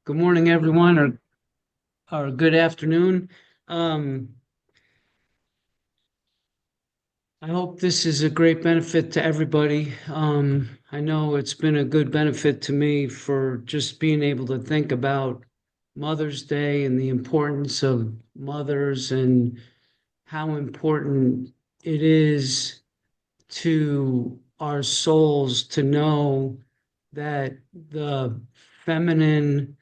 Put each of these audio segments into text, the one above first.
Good morning, everyone, or good afternoon. Um, I hope this is a great benefit to everybody. I know it's been a good benefit to me for just being able to think about Mother's Day and the importance of mothers and how important it is to our souls to know that the feminine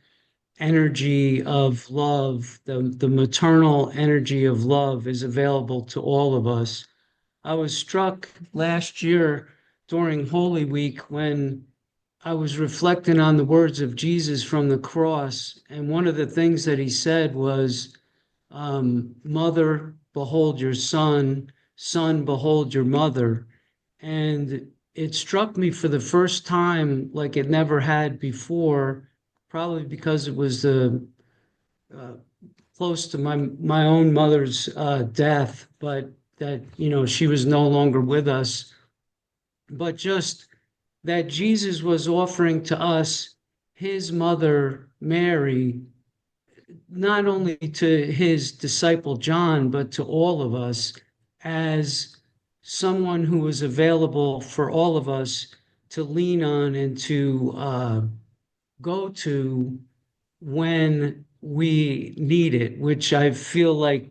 energy of love, the maternal energy of love is available to all of us. I was struck last year during Holy Week when I was reflecting on the words of Jesus from the cross. And one of the things that he said was, Mother, behold your son, son, behold your mother. And it struck me for the first time like it never had before, probably because it was uh, close to my own mother's death, but that she was no longer with us. But just that Jesus was offering to us his mother Mary, not only to his disciple John, but to all of us as someone who was available for all of us to lean on and to go to when we need it, which I feel like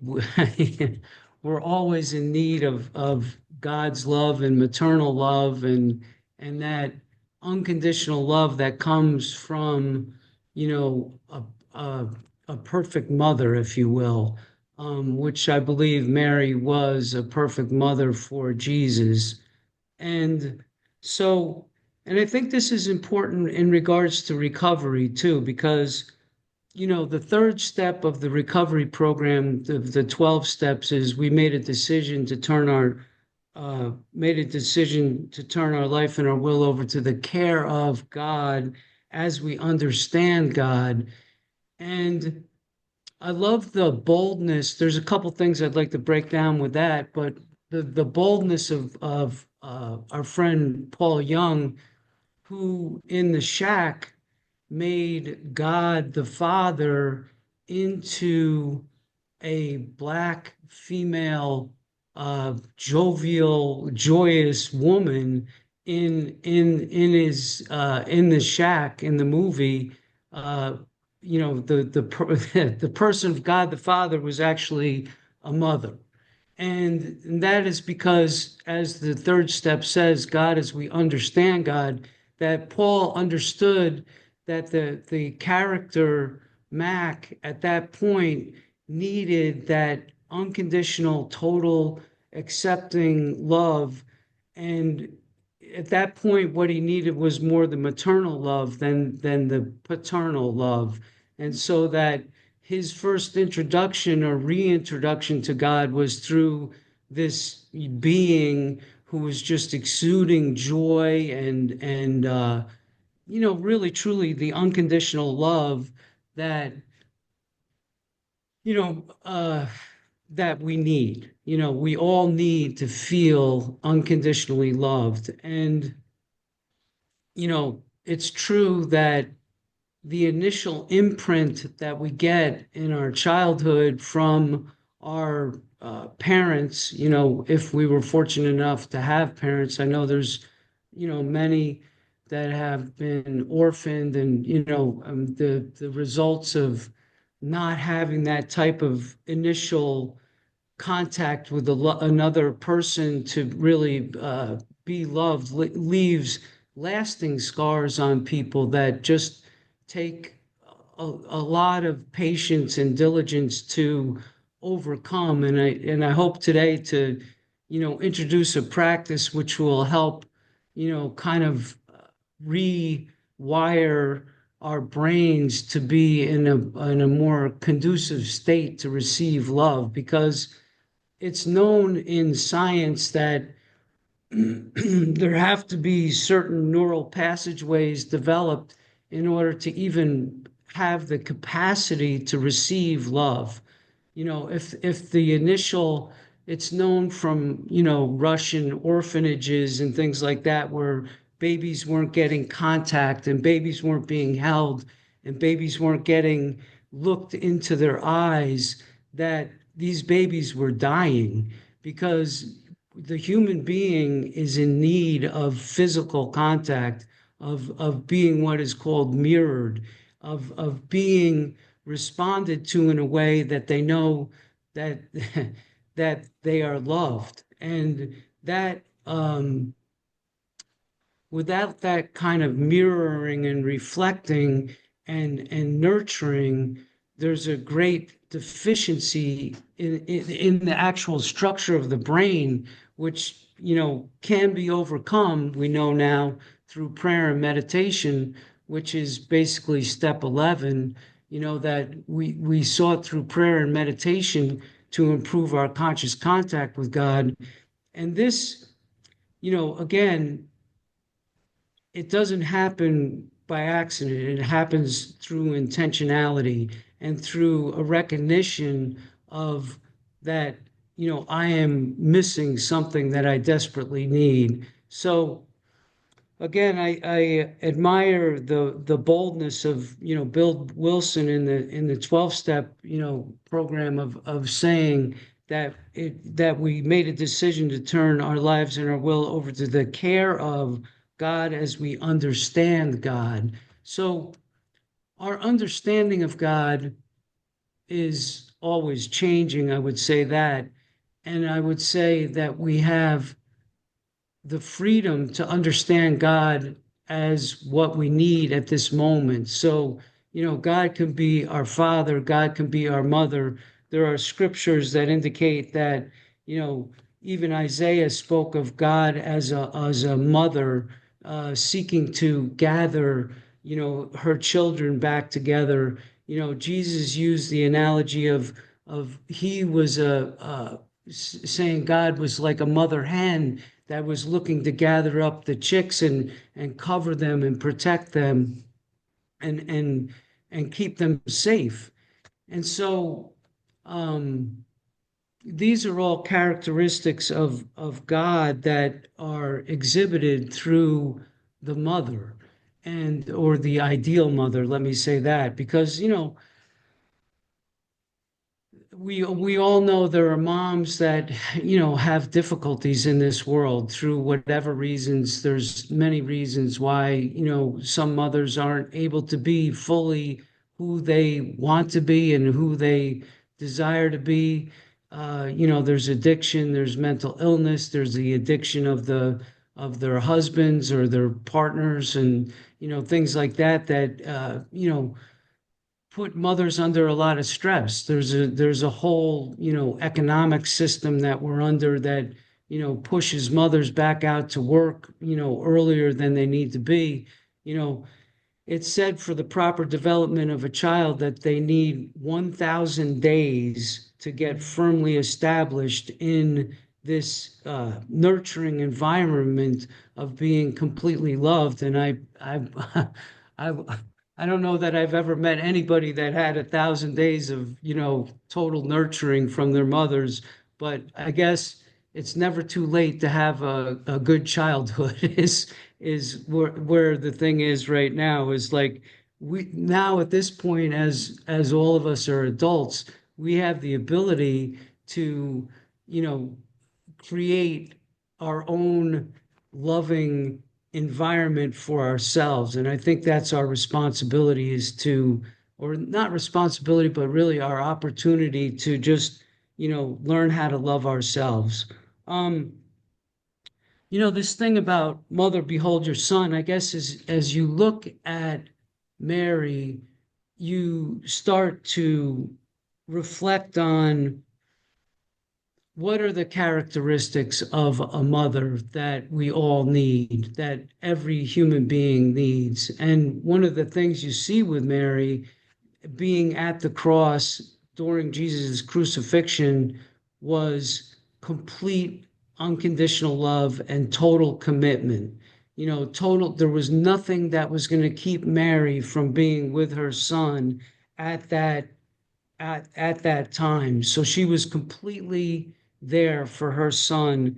we're always in need of God's love and maternal love and that unconditional love that comes from, you know, a perfect mother, if you will, which I believe Mary was a perfect mother for Jesus. And so, and I think this is important in regards to recovery too, because the third step of the recovery program, the 12 steps, is we made a decision to turn our life and our will over to the care of God as we understand God. And I love the boldness. There's a couple things I'd like to break down with that, but the boldness of our friend Paul Young, who in the shack made God the Father into a black female, jovial, joyous woman in the shack in the movie. Uh, the person of God the Father was actually a mother. And that is because, as the third step says, God, as we understand God, that Paul understood that the character Mac at that point needed that unconditional, total, accepting love. And at that point, what he needed was more the maternal love than the paternal love. And so that his first introduction or reintroduction to God was through this being who was just exuding joy and really truly the unconditional love that you know uh that we need. We all need to feel unconditionally loved. And it's true that the initial imprint that we get in our childhood from our parents, if we were fortunate enough to have parents. I know there's, many that have been orphaned, and, the results of not having that type of initial contact with another person to really be loved leaves lasting scars on people that just take a lot of patience and diligence to overcome. And I hope today to introduce a practice which will help kind of rewire our brains to be in a more conducive state to receive love, because it's known in science that there have to be certain neural passageways developed in order to even have the capacity to receive love. If the initial, it's known from, Russian orphanages and things like that, where babies weren't getting contact and babies weren't being held. and babies weren't getting looked into their eyes, that these babies were dying because the human being is in need of physical contact, of being what is called mirrored, of being responded to in a way that they know that that they are loved. And that without that kind of mirroring and reflecting and nurturing, there's a great deficiency in the actual structure of the brain, which can be overcome. We know now through prayer and meditation, which is basically step 11. That we sought through prayer and meditation to improve our conscious contact with God, and this, again, it doesn't happen by accident. It happens through intentionality and through a recognition of that, I am missing something that I desperately need. So again, I admire the boldness of Bill Wilson in the 12-step program of saying that we made a decision to turn our lives and our will over to the care of God as we understand God. So our understanding of God is always changing, I would say that. And I would say that we have the freedom to understand God as what we need at this moment. So, God can be our father, God can be our mother. There are scriptures that indicate that, even Isaiah spoke of God as a mother seeking to gather, her children back together. Jesus used the analogy of he was saying God was like a mother hen that was looking to gather up the chicks and cover them and protect them and keep them safe. And so these are all characteristics of God that are exhibited through the mother, and or the ideal mother, let me say that, because we all know there are moms that have difficulties in this world through whatever reasons. There's many reasons why some mothers aren't able to be fully who they want to be and who they desire to be. There's addiction, there's mental illness, there's the addiction of their husbands or their partners, and things like that put mothers under a lot of stress. There's a whole, economic system that we're under that, pushes mothers back out to work, earlier than they need to be. You know, it's said for the proper development of a child that they need 1,000 days to get firmly established in this nurturing environment of being completely loved. And I, I don't know that I've ever met anybody that had 1,000 days of, total nurturing from their mothers. But I guess it's never too late to have a good childhood is where the thing is right now, is like we now at this point, as all of us are adults, we have the ability to, you know, create our own loving environment for ourselves. And I think that's our responsibility, is to, or not responsibility, but really our opportunity to just, learn how to love ourselves. Um, this thing about mother, behold your son, I guess, is as you look at Mary, you start to reflect on what are the characteristics of a mother that we all need, that every human being needs. And one of the things you see with Mary being at the cross during Jesus' crucifixion was complete unconditional love and total commitment. There was nothing that was going to keep Mary from being with her son at that at that time. So she was completely there for her son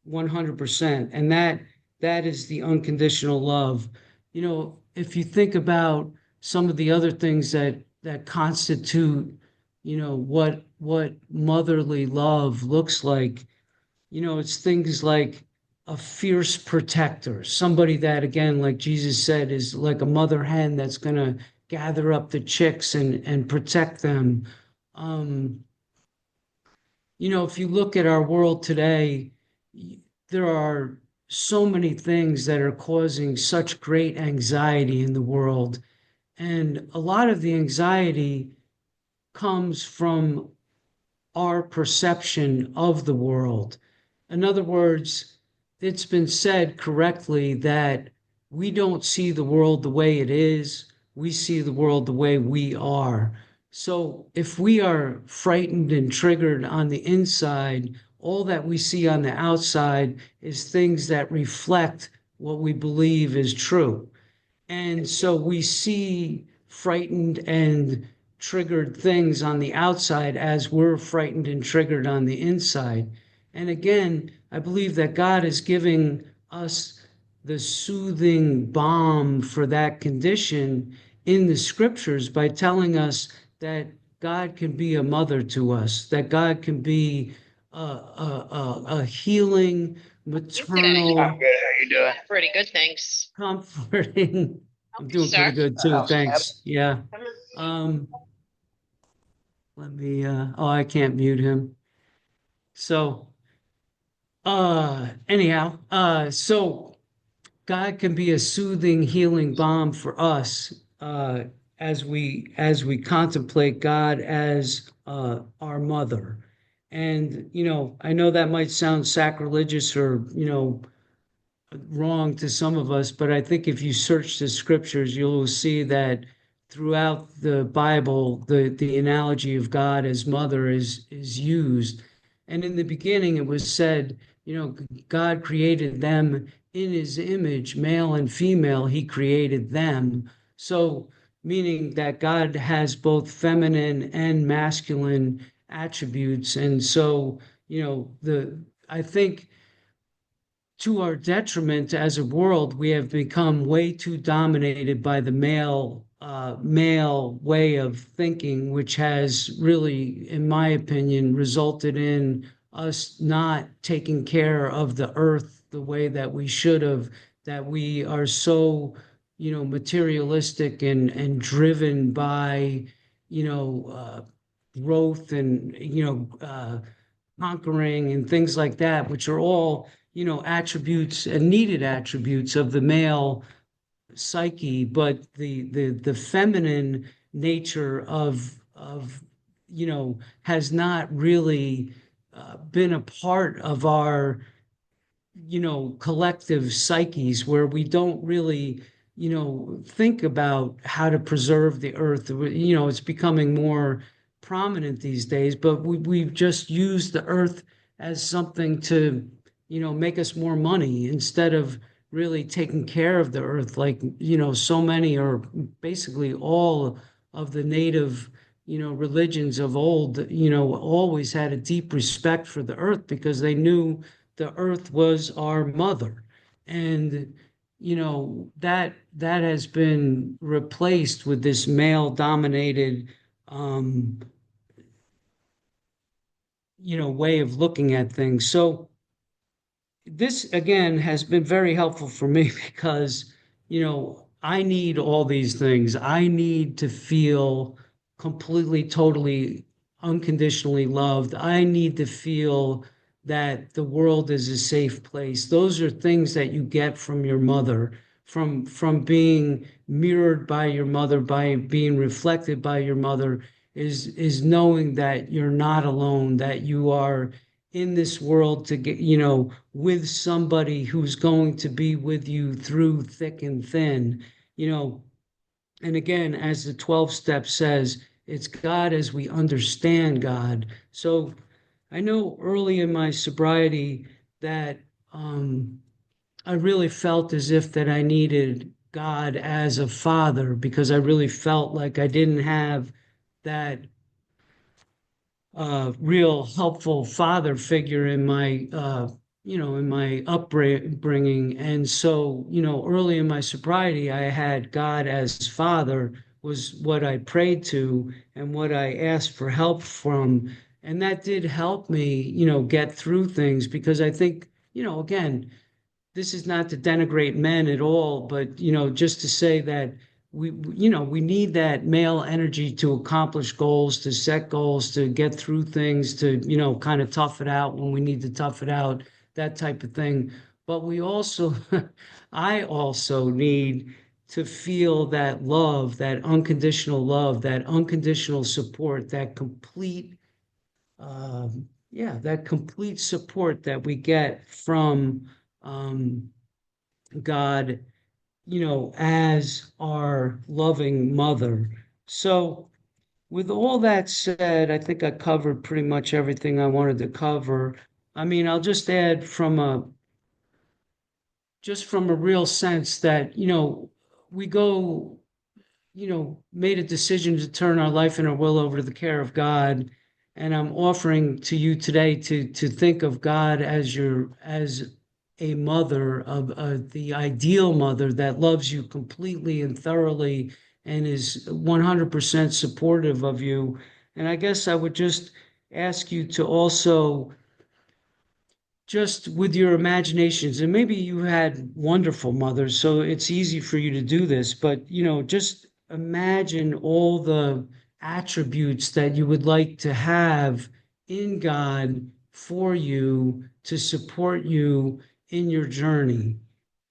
100%. And that is the unconditional love. If you think about some of the other things that constitute, what motherly love looks like. It's things like a fierce protector, somebody that, again, like Jesus said, is like a mother hen that's going to gather up the chicks and protect them. Um, if you look at our world today, there are so many things that are causing such great anxiety in the world. And a lot of the anxiety comes from our perception of the world. In other words, it's been said correctly that we don't see the world the way it is, we see the world the way we are. So if we are frightened and triggered on the inside, all that we see on the outside is things that reflect what we believe is true. And so we see frightened and triggered things on the outside as we're frightened and triggered on the inside. And again, I believe that God is giving us the soothing balm for that condition in the scriptures by telling us that God can be a mother to us, that God can be a healing, Today. maternal, How you doing? Pretty good, thanks. comforting. Help I'm you, doing sir. pretty good too. How's Ab? Thanks. Yeah. Um, let me oh, I can't mute him. So anyhow, so God can be a soothing, healing balm for us as we contemplate God as our mother. And I know that might sound sacrilegious or wrong to some of us, but I think if you search the scriptures, you'll see that throughout the Bible, the analogy of God as mother is used. And in the beginning, it was said, God created them in his image, male and female, he created them. So, meaning that God has both feminine and masculine attributes. And so, I think to our detriment as a world, we have become way too dominated by the male way of thinking, which has really, in my opinion, resulted in us not taking care of the earth the way that we should have, that we are so, materialistic and driven by, growth and, conquering and things like that, which are all, attributes and needed attributes of the male psyche, but the feminine nature of has not really been a part of our collective psyches where we don't really, think about how to preserve the earth. It's becoming more prominent these days, but we've just used the earth as something to, make us more money instead of really taking care of the earth. Like, so many or basically all of the native, religions of old, always had a deep respect for the earth because they knew the earth was our mother. And that has been replaced with this male dominated um way of looking at things. So this again has been very helpful for me because I need all these things. I need to feel completely, totally, unconditionally loved. I need to feel that the world is a safe place. Those are things that you get from your mother, from being mirrored by your mother, by being reflected by your mother, is knowing that you're not alone, that you are in this world to get, with somebody who's going to be with you through thick and thin, you know. And again, as the 12 step says, it's God as we understand God. So I know early in my sobriety that I really felt as if that I needed God as a father because I really felt like I didn't have that real helpful father figure in my in my upbringing. And so early in my sobriety I had God as father, was what I prayed to and what I asked for help from. And that did help me, get through things because I think, again, this is not to denigrate men at all, but just to say that we need that male energy to accomplish goals, to set goals, to get through things, to kind of tough it out when we need to tough it out, that type of thing. But we also, I also need to feel that love, that unconditional support, that complete, yeah, that complete support that we get from um, God, as our loving mother. So, with all that said, I think I covered pretty much everything I wanted to cover. I mean, I'll just add just from a real sense that, we go made a decision to turn our life and our will over to the care of God. And I'm offering to you today to think of God as as a mother, of the ideal mother that loves you completely and thoroughly and is 100% supportive of you. And I guess I would just ask you to also just with your imaginations, and maybe you had wonderful mothers, so it's easy for you to do this, but just imagine all the attributes that you would like to have in God for you to support you in your journey.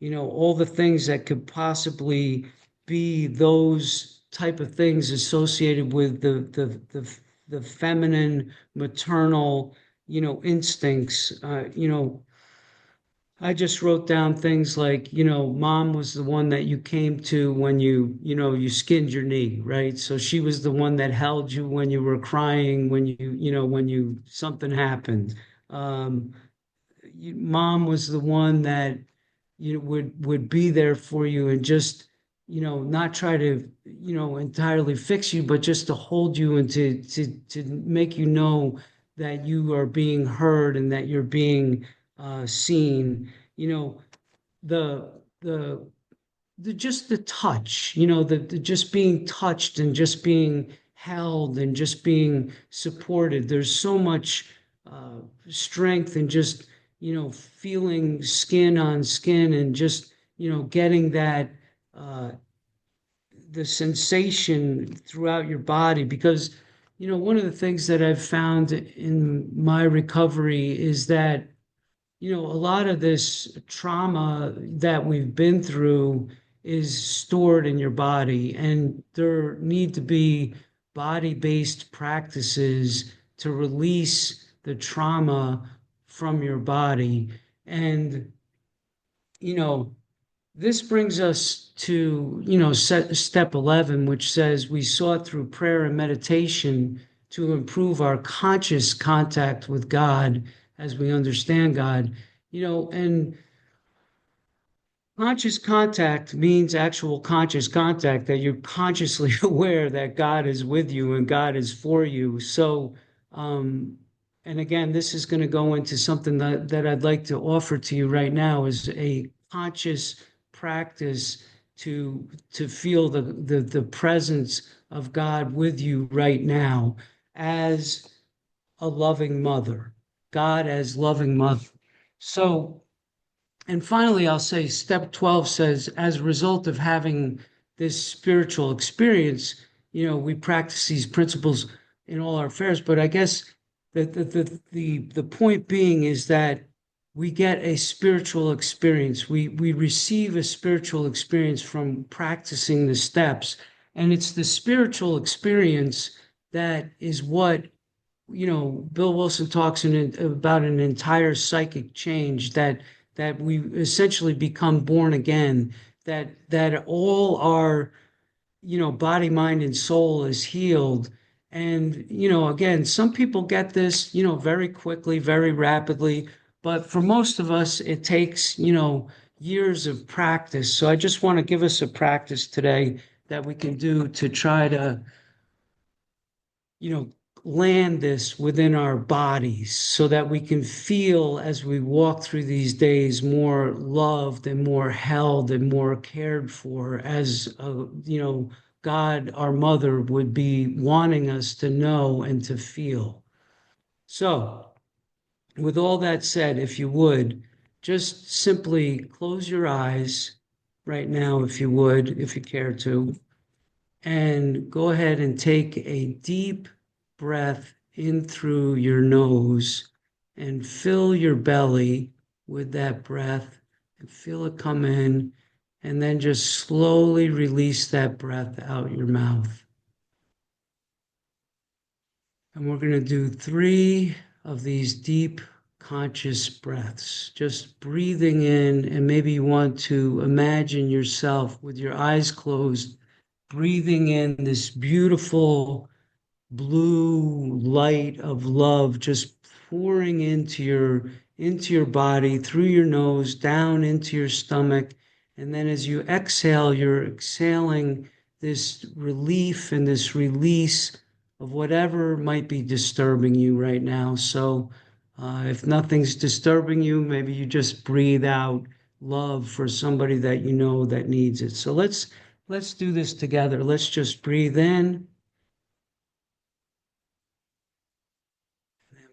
All the things that could possibly be those type of things associated with the feminine, maternal, instincts. I just wrote down things like, mom was the one that you came to when you skinned your knee, right? So she was the one that held you when you were crying, when something happened. Um, Mom was the one that would be there for you and just not try to entirely fix you, but just to hold you and to make you know that you are being heard and that you're being seen. The the just the touch, the just being touched and just being held and just being supported. There's so much strength and just, feeling skin on skin and just, getting that, uh, the sensation throughout your body. Because, one of the things that I've found in my recovery is that a lot of this trauma that we've been through is stored in your body, and there need to be body-based practices to release the trauma from your body. And, you know, this brings us to, step 11, which says we sought through prayer and meditation to improve our conscious contact with God as we understand God. And conscious contact means actual conscious contact, that you're consciously aware that God is with you and God is for you. So, um, and again, this is going to go into something that I'd like to offer to you right now is a conscious practice to feel the presence of God with you right now as a loving mother, God as loving mother. So, and finally, I'll say step 12 says, as a result of having this spiritual experience, we practice these principles in all our affairs. But I guess the point being is that we get a spiritual experience. We receive a spiritual experience from practicing the steps. And it's the spiritual experience that is what Bill Wilson talks about an entire psychic change, that we essentially become born again, that all our body, mind, and soul is healed. And again, some people get this very quickly, very rapidly, but for most of us, it takes years of practice. So I just want to give us a practice today that we can do to try to you know, land this within our bodies so that we can feel as we walk through these days more loved and more held and more cared for as a, God, our mother, would be wanting us to know and to feel. So, with all that said, if you would, just simply close your eyes right now, if you would, if you care to, and go ahead and take a deep breath in through your nose and fill your belly with that breath and feel it come in, and then just slowly release that breath out your mouth. And we're going to do 3 of these deep conscious breaths, just breathing in, and maybe you want to imagine yourself with your eyes closed, breathing in this beautiful blue light of love just pouring into your body through your nose down into your stomach, and then as you exhale, you're exhaling this relief and this release of whatever might be disturbing you right now. So if nothing's disturbing you, maybe you just breathe out love for somebody that you know that needs it. So let's do this together. Let's just breathe in.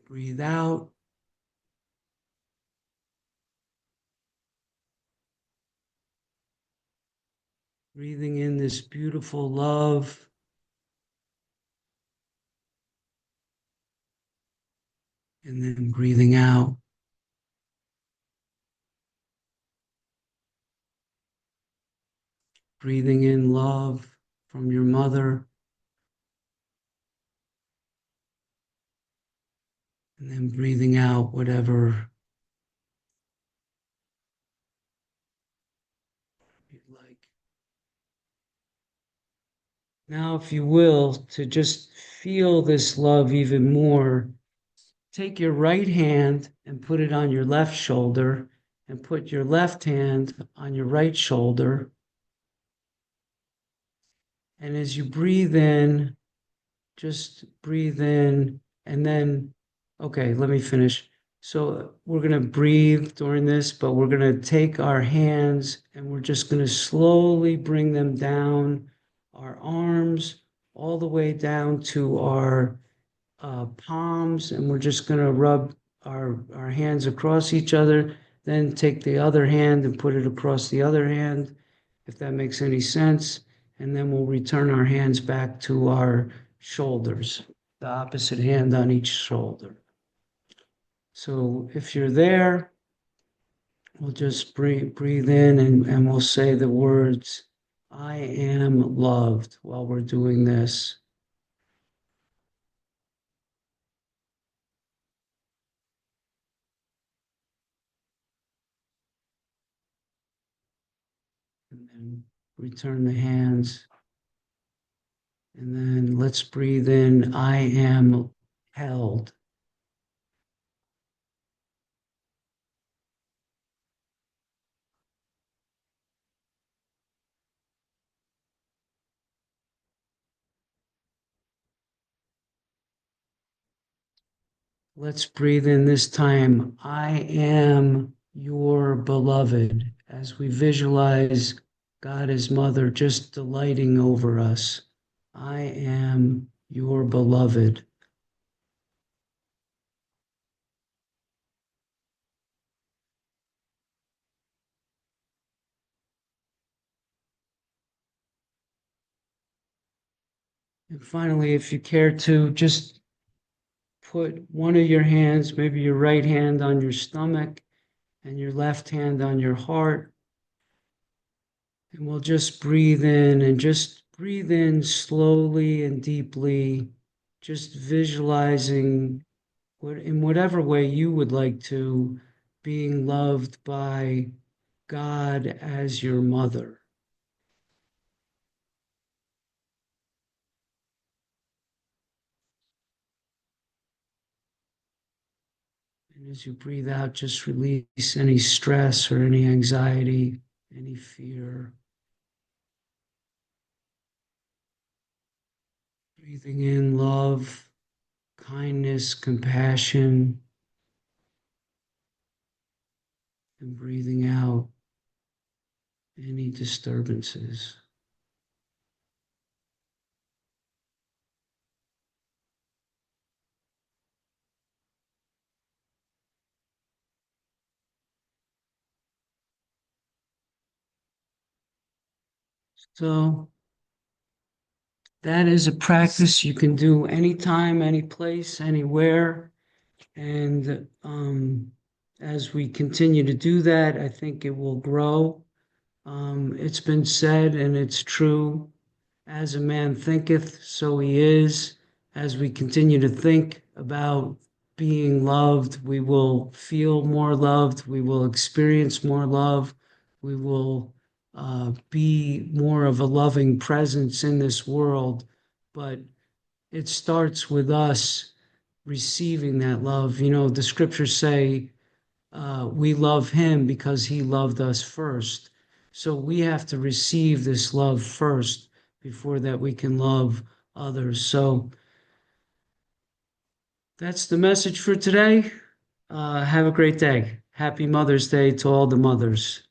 Breathe out. Breathing in this beautiful love. And then breathing out. Breathing in love from your mother. And then breathing out whatever you'd like. Now, if you will, to just feel this love even more, take your right hand and put it on your left shoulder, and put your left hand on your right shoulder. And as you breathe in, just breathe in, and then, okay, let me finish. So we're going to breathe during this, but we're going to take our hands and we're just going to slowly bring them down our arms all the way down to our palms, and we're just going to rub our hands across each other, then take the other hand and put it across the other hand, if that makes any sense. And then we'll return our hands back to our shoulders, the opposite hand on each shoulder. So if you're there, we'll just breathe in, and we'll say the words, I am loved, while we're doing this. And then return the hands. And then let's breathe in, I am held. Let's breathe in this time, I am your beloved, as we visualize God as Mother just delighting over us. I am your beloved. And finally, if you care to, just put one of your hands, maybe your right hand on your stomach and your left hand on your heart. And we'll just breathe in, and just breathe in slowly and deeply, just visualizing in whatever way you would like to, being loved by God as your mother. And as you breathe out, just release any stress or any anxiety, any fear. Breathing in love, kindness, compassion, and breathing out any disturbances. So that is a practice you can do anytime, any place, anywhere. And as we continue to do that, I think it will grow. It's been said, and it's true, as a man thinketh, so he is. As we continue to think about being loved, we will feel more loved, we will experience more love, we will be more of a loving presence in this world. But it starts with us receiving that love. You know, the scriptures say we love him because he loved us first. So we have to receive this love first before that we can love others. So that's the message for today. Have a great day. Happy Mother's Day to all the mothers.